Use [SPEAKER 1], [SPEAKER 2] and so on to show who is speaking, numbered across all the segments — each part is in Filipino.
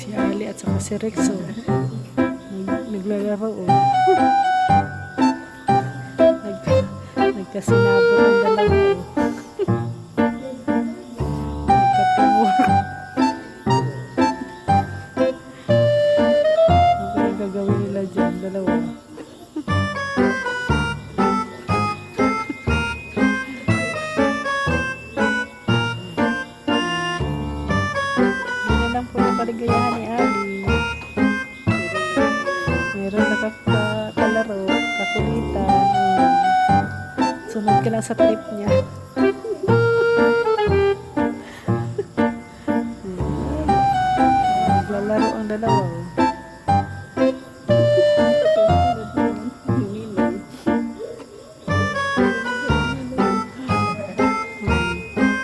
[SPEAKER 1] Si Ali at saka si Rex, oh. Naglalaro, oh. Nagkasinabot ang dalawa, oh. Nagkatimur. Ano yung gagawin nila dyan, dalawa? Yun na lang po ang kaligayahan ni Ali. Meron nakakalaro, kakulitan. Sunod ka lang sa trip niya. Naglalaro ang dalawa.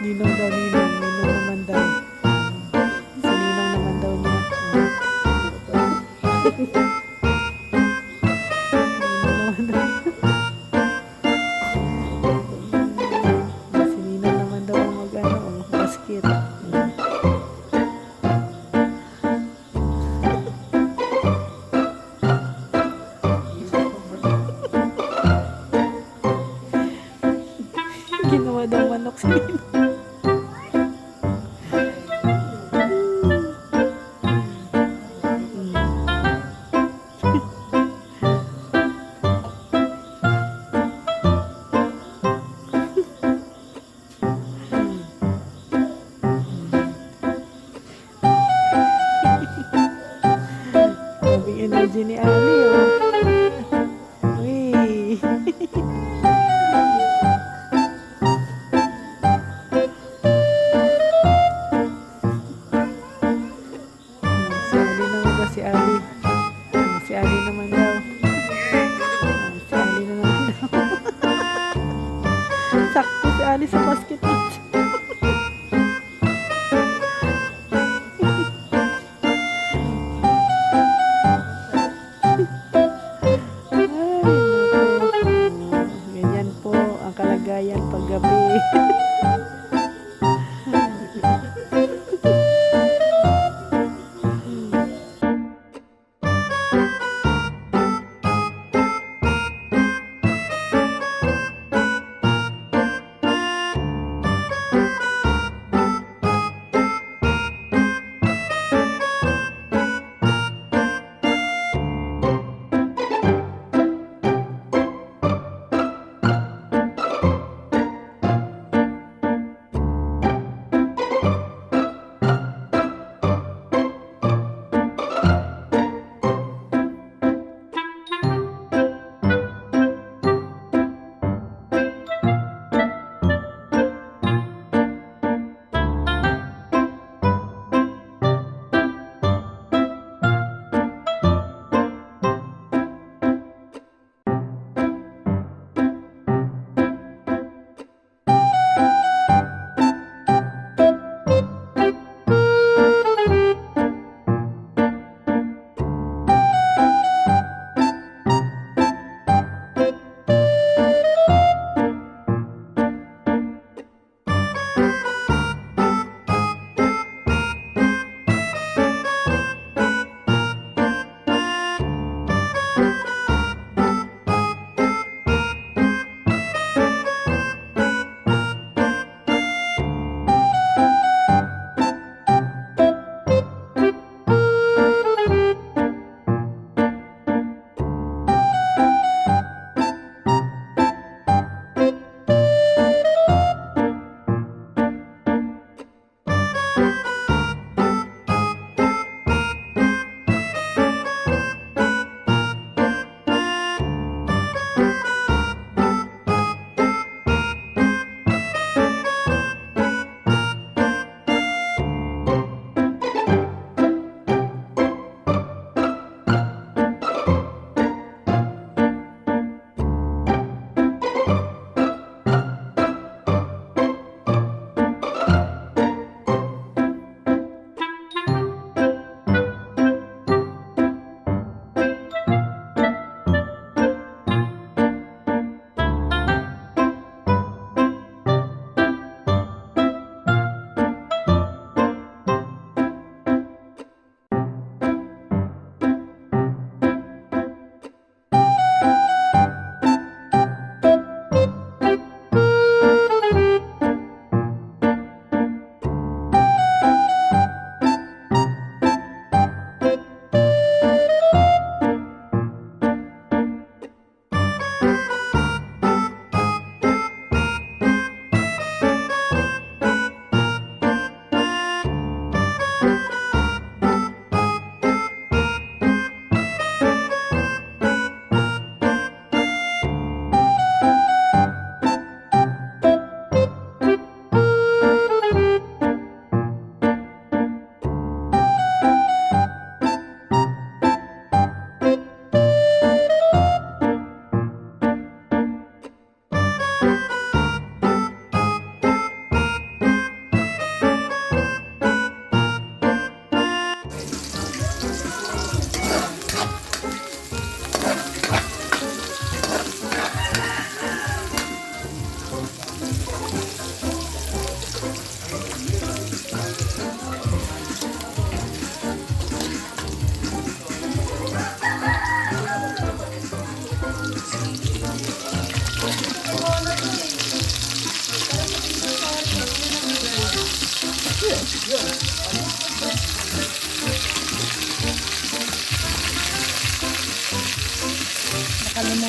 [SPEAKER 1] Ninong daw, ninong naman daw. Si ninong naman daw niya. Ninong naman daw. Si ninong naman daw ang mag-ano, basket. Ginawa daw manok si ninong. Grabing energy ni Ali, oh. Uy. Si Ali naman daw, si Ali. Si Ali naman daw. Si Ali naman daw. Sakto si Ali sa basket. Ay, naku. Ganyan po ang kalagayan paggabi.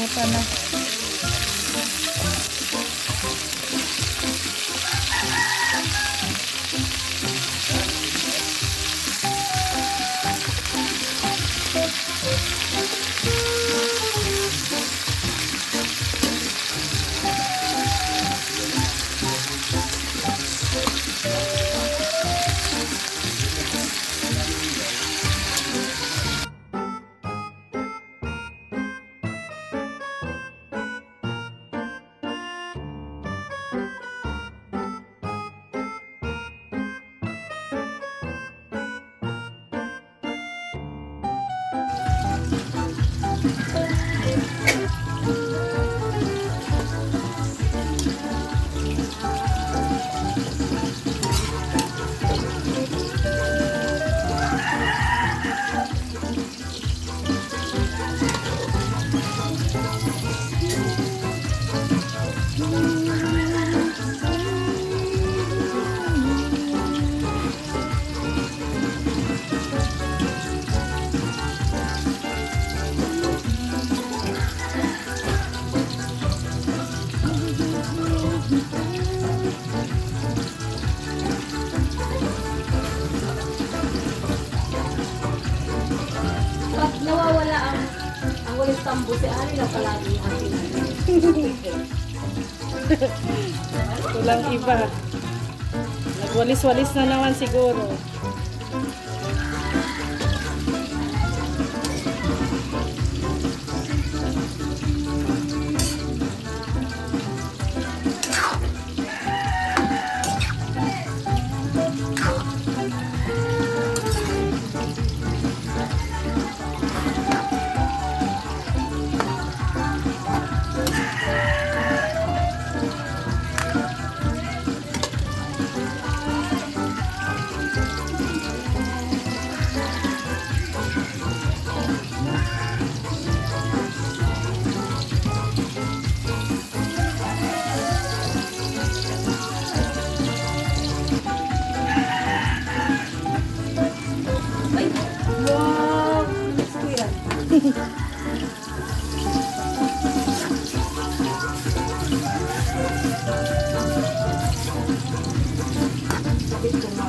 [SPEAKER 1] Nakalimutan na.
[SPEAKER 2] Pag nawawala ang walis tambo, si Ari na palagi yung ating
[SPEAKER 1] Walang iba. Nagwalis-walis na naman siguro.
[SPEAKER 2] Ay! Wow! Gusto ko yan. Sabit ko nga.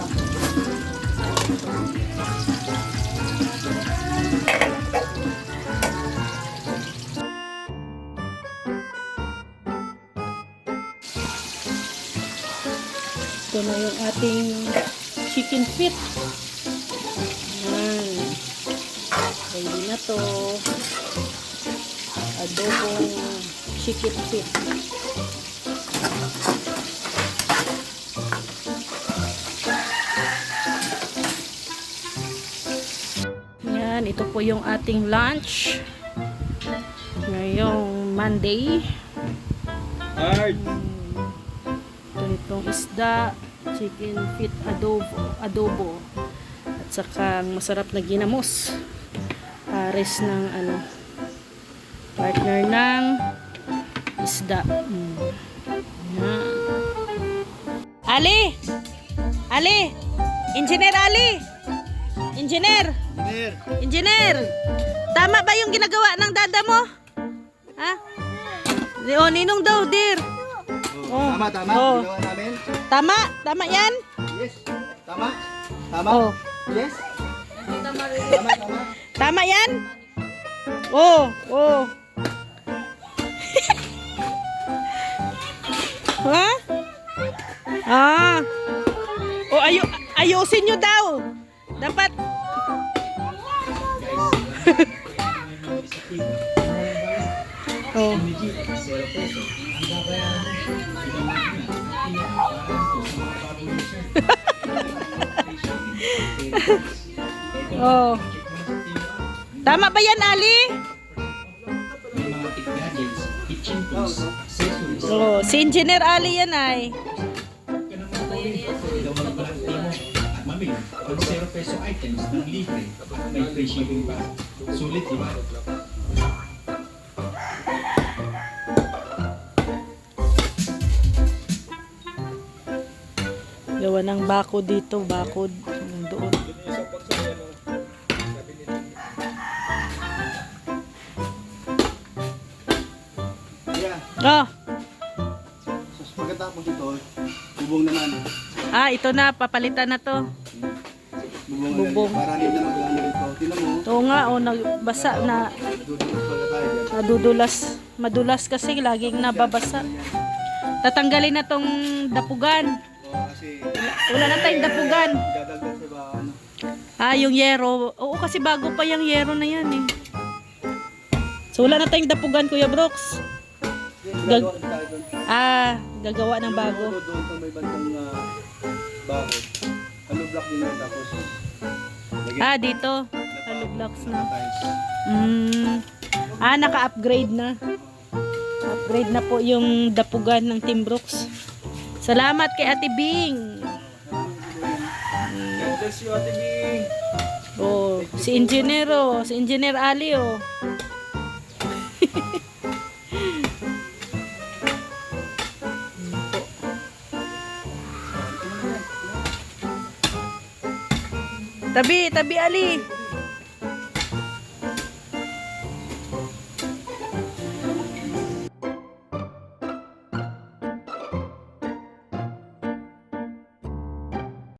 [SPEAKER 1] Ito na yung ating chicken feet. Ayan. Ready na to. Adobong chicken feet. Ayan, ito po yung ating lunch. Ngayong Monday. Ito itong isda, chicken feet adobo, at saka masarap na ginamos. Pares ng partner ng isda. Yan. Ali! Ali! Engineer Ali! Engineer! Engineer! Tama ba yung ginagawa ng dada mo? Ha? O, ninong daw, dear. Oh.
[SPEAKER 3] Tama,
[SPEAKER 1] Oh.
[SPEAKER 3] ginawa namin.
[SPEAKER 1] Tama? Tama yan?
[SPEAKER 3] Yes. Tama. Tama.
[SPEAKER 1] Oh.
[SPEAKER 3] Yes. Tama.
[SPEAKER 1] Tama yan? Oh, oh. Ha? Ah. Oh, ayusin nyo daw. Dapat. Oh. Oh. Tama ba yan, Ali? Oh, si Engineer Ali yan ay.
[SPEAKER 4] Pag 0 peso items ng libre, may free shipping pa. Sulit, di ba?
[SPEAKER 1] Gawa ng bakod dito, bakod doon. Oh,
[SPEAKER 3] So, pagkatapos ito, bubong naman.
[SPEAKER 1] ito na, papalitan na to.
[SPEAKER 3] Bubong.
[SPEAKER 1] Bubong.
[SPEAKER 3] Para hindi na mag-ano dito. Tinan mo.
[SPEAKER 1] Oo nga, nagbasa na,
[SPEAKER 3] Dudulog pala tayo dyan.
[SPEAKER 1] nadudulas. Madulas kasi, laging nababasa. Tatanggalin na tong dapugan.
[SPEAKER 3] Oo, kasi
[SPEAKER 1] Wala na tayong dapugan.
[SPEAKER 3] dadagdag sa ba, ano.
[SPEAKER 1] Yung yero. Oo, kasi bago pa yung yero na yan eh. So, wala na tayong dapugan, Kuya Brooks.
[SPEAKER 3] Gagawa tayo doon.
[SPEAKER 1] Gagawa ng bago.
[SPEAKER 3] Doon sa may bandang bakod. Ano block din yan tapos. lagyan-
[SPEAKER 1] Dito. Hollow blocks na.
[SPEAKER 3] tiles.
[SPEAKER 1] Naka-upgrade na. Upgrade na po yung dapugan ng Team Brooks. Salamat kay Ate Bing.
[SPEAKER 3] God bless you, Ate Bing.
[SPEAKER 1] Oh, si Engineer Ali oh. Tabi Ali.